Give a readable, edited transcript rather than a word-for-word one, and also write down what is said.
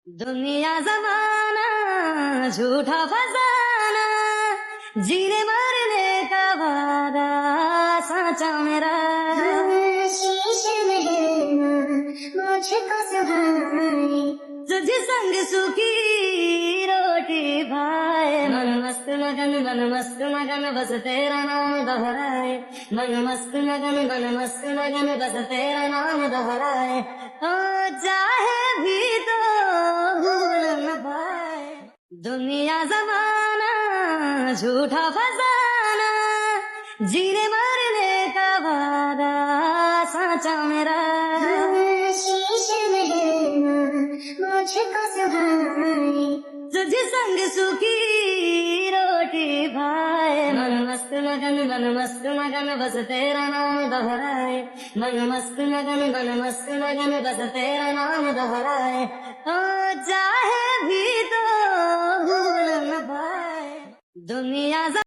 दुनिया जमाना झूठा फसाना, जीने मरने का वादा साचा मेरा। शीश में गिरना मुझको सुहाए, तुझे संग सूखी रोटी भाए। मन मस्त मगन बस तेरा नाम दोहराए। मन मस्त मगन बस तेरा नाम दोहराए। हो चाहे भी तो भूल न पाए। दुनिया जमाना झूठा फसाना, जीने मरने का वादा साचा मेरा। शीश में गिरना मुझको सुहाए, तुझे संग सूखी रोटी भाए। मन मस्त मगन बस तेरा नाम दोहराए। मन मस्त मगन बस तेरा नाम दोहराए। हो चाहे भी तो भूल न पाए। दुनिया